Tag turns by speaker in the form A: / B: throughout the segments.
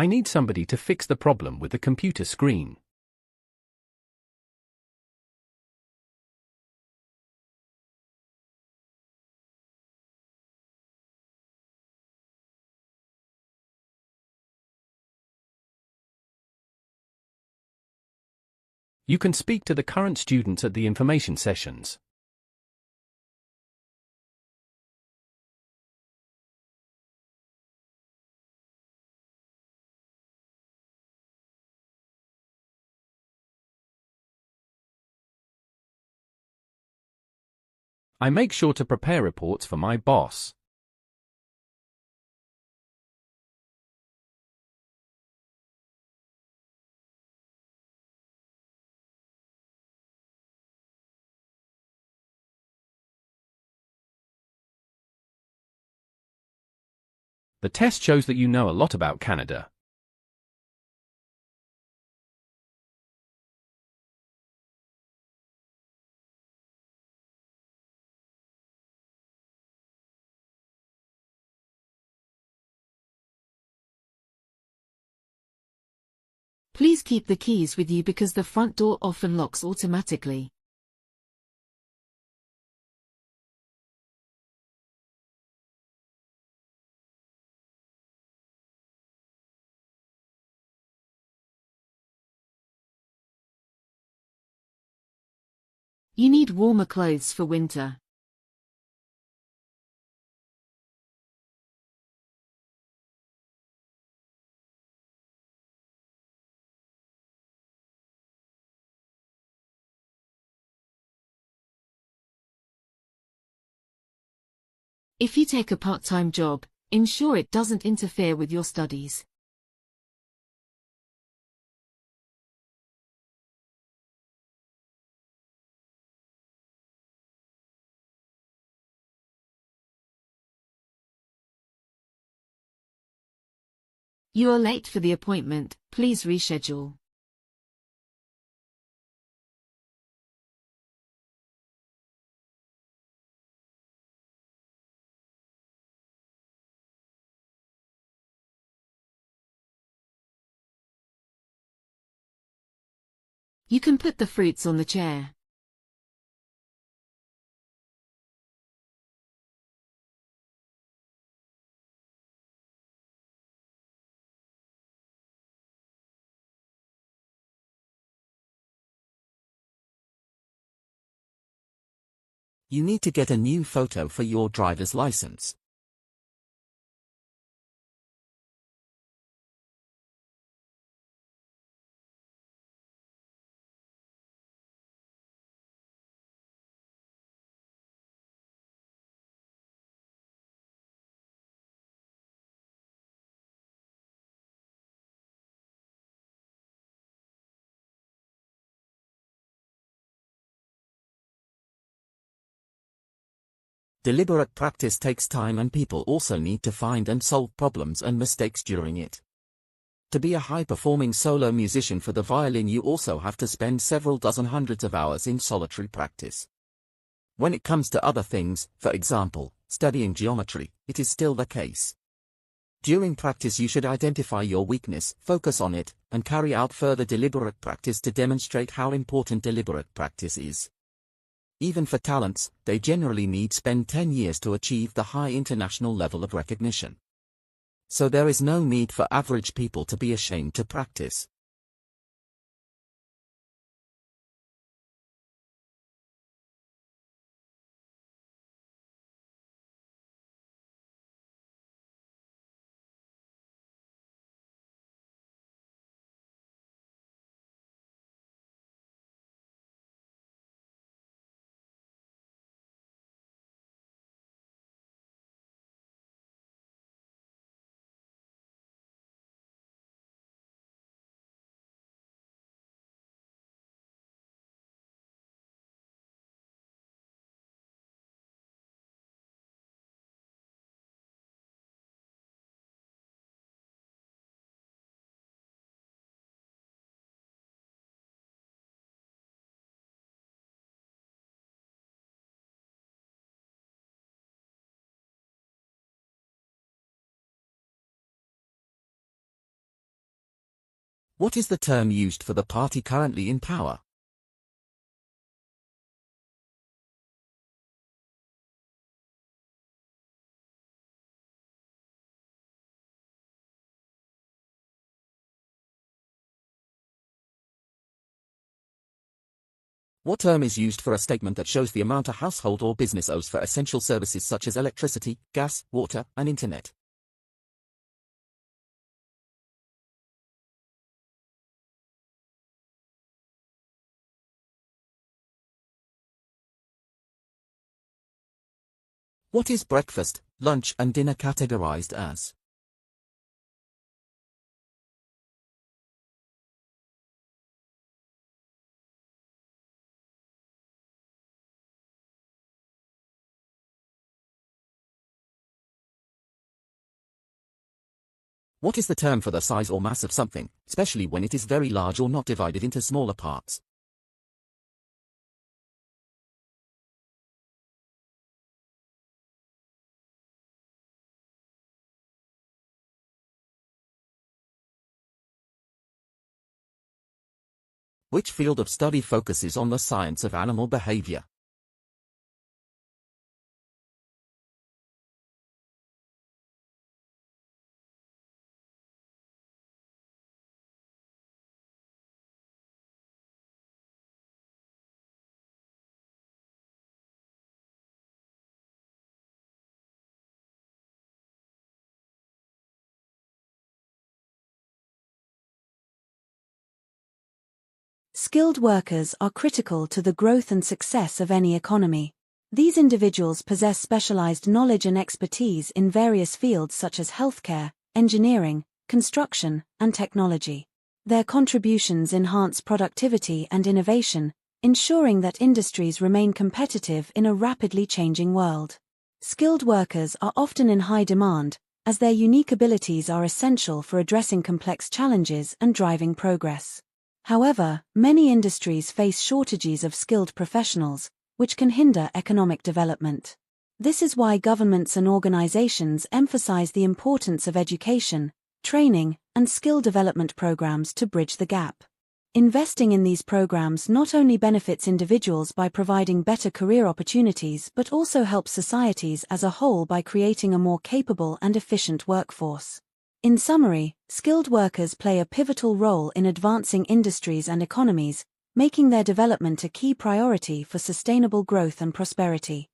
A: I need somebody to fix the problem with the computer screen. You can speak to the current students at the information sessions. I make sure to prepare reports for my boss. The test shows that you know a lot about Canada.
B: Please keep the keys with you because the front door often locks automatically. You need warmer clothes for winter. If you take a part-time job, ensure it doesn't interfere with your studies. You are late for the appointment, please reschedule. You can put the fruits on the chair.
C: You need to get a new photo for your driver's license. Deliberate practice takes time and people also need to find and solve problems and mistakes during it. To be a high-performing solo musician for the violin, you also have to spend several dozen hundreds of hours in solitary practice. When it comes to other things, for example, studying geometry, it is still the case. During practice you should identify your weakness, focus on it, and carry out further deliberate practice to demonstrate how important deliberate practice is. Even for talents, they generally need spend 10 years to achieve the high international level of recognition. So there is no need for average people to be ashamed to practice. What is the term used for the party currently in power? What term is used for a statement that shows the amount a household or business owes for essential services such as electricity, gas, water, and internet? What is breakfast, lunch, and dinner categorized as? What is the term for the size or mass of something, especially when it is very large or not divided into smaller parts? Which field of study focuses on the science of animal behavior?
D: Skilled workers are critical to the growth and success of any economy. These individuals possess specialized knowledge and expertise in various fields such as healthcare, engineering, construction, and technology. Their contributions enhance productivity and innovation, ensuring that industries remain competitive in a rapidly changing world. Skilled workers are often in high demand, as their unique abilities are essential for addressing complex challenges and driving progress. However, many industries face shortages of skilled professionals, which can hinder economic development. This is why governments and organizations emphasize the importance of education, training, and skill development programs to bridge the gap. Investing in these programs not only benefits individuals by providing better career opportunities but also helps societies as a whole by creating a more capable and efficient workforce. In summary, skilled workers play a pivotal role in advancing industries and economies, making their development a key priority for sustainable growth and prosperity.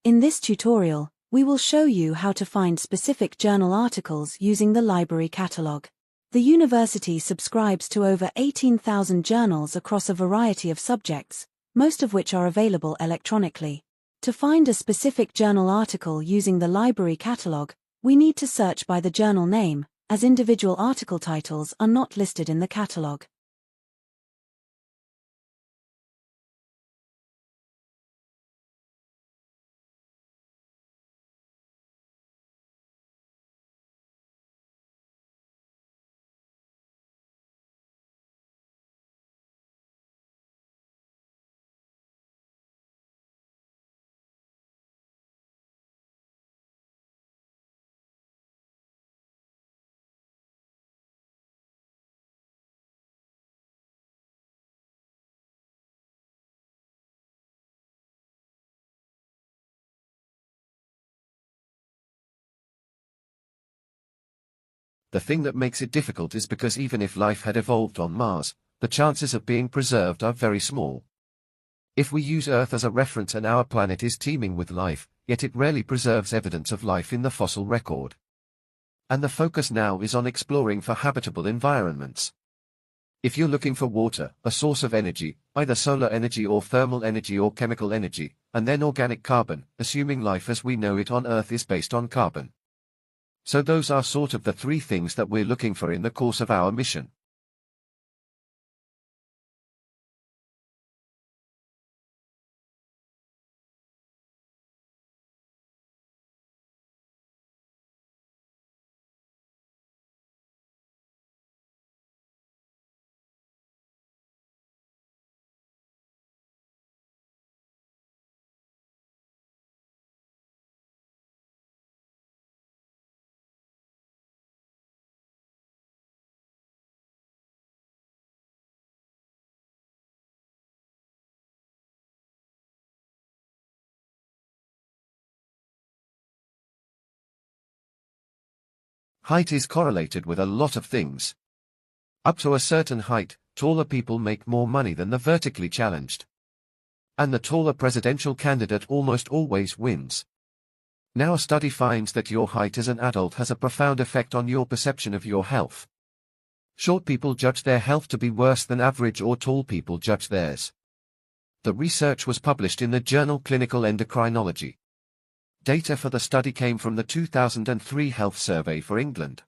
D: In this tutorial, we will show you how to find specific journal articles using the library catalog. The university subscribes to over 18,000 journals across a variety of subjects, most of which are available electronically. To find a specific journal article using the library catalog, we need to search by the journal name, as individual article titles are not listed in the catalog.
E: The thing that makes it difficult is because even if life had evolved on Mars, the chances of being preserved are very small. If we use Earth as a reference and our planet is teeming with life, yet it rarely preserves evidence of life in the fossil record. And the focus now is on exploring for habitable environments. If you're looking for water, a source of energy, either solar energy or thermal energy or chemical energy, and then organic carbon, assuming life as we know it on Earth is based on carbon. So those are sort of the three things that we're looking for in the course of our mission. Height is correlated with a lot of things. Up to a certain height, taller people make more money than the vertically challenged. And the taller presidential candidate almost always wins. Now a study finds that your height as an adult has a profound effect on your perception of your health. Short people judge their health to be worse than average, or tall people judge theirs. The research was published in the journal Clinical Endocrinology. Data for the study came from the 2003 Health Survey for England.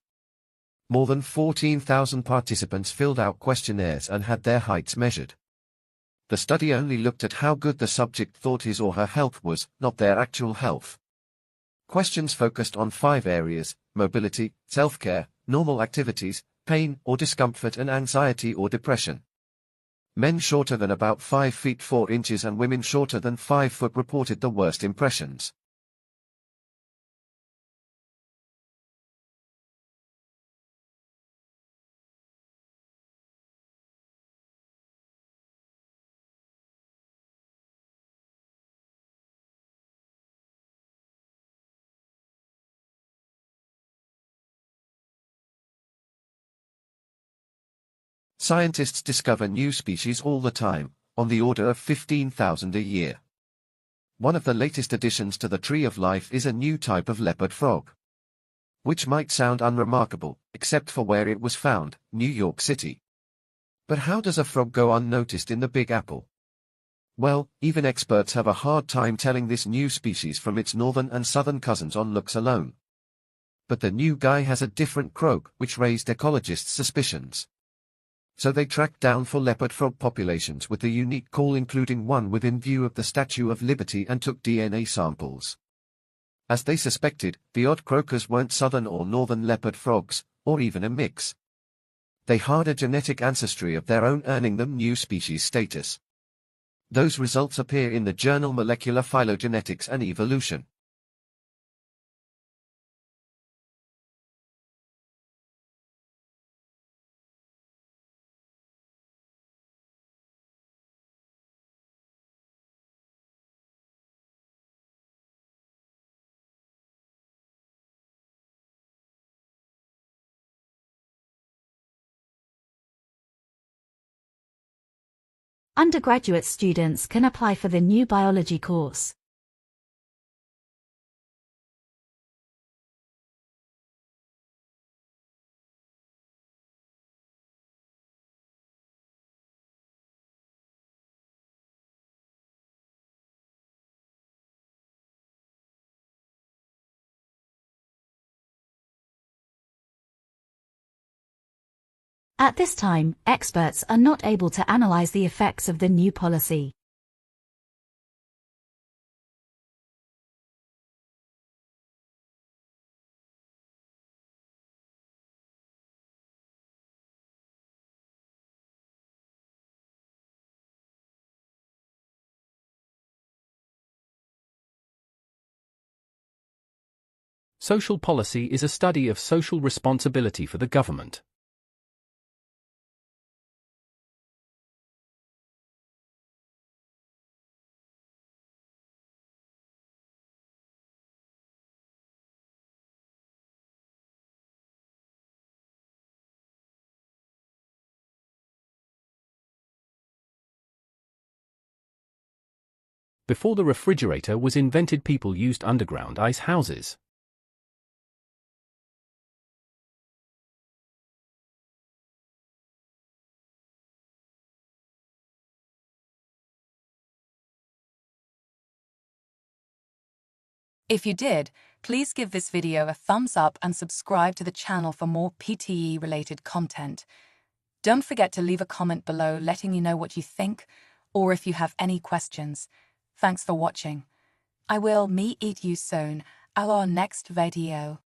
E: More than 14,000 participants filled out questionnaires and had their heights measured. The study only looked at how good the subject thought his or her health was, not their actual health. Questions focused on 5 areas: mobility, self-care, normal activities, pain or discomfort, and anxiety or depression. Men shorter than about 5 feet 4 inches and women shorter than 5 foot reported the worst impressions. Scientists discover new species all the time, on the order of 15,000 a year. One of the latest additions to the tree of life is a new type of leopard frog. Which might sound unremarkable, except for where it was found, New York City. But how does a frog go unnoticed in the Big Apple? Well, even experts have a hard time telling this new species from its northern and southern cousins on looks alone. But the new guy has a different croak, which raised ecologists' suspicions. So they tracked down 4 leopard frog populations with the unique call, including one within view of the Statue of Liberty, and took DNA samples. As they suspected, the odd croakers weren't southern or northern leopard frogs, or even a mix. They had a genetic ancestry of their own, earning them new species status. Those results appear in the journal Molecular Phylogenetics and Evolution.
F: Undergraduate students can apply for the new biology course. At this time, experts are not able to analyze the effects of the new policy.
A: Social policy is a study of social responsibility for the government. Before the refrigerator was invented, people used underground ice houses.
G: If you did, please give this video a thumbs up and subscribe to the channel for more PTE-related content. Don't forget to leave a comment below letting me know what you think, or if you have any questions. Thanks for watching. I will meet you soon at our next video.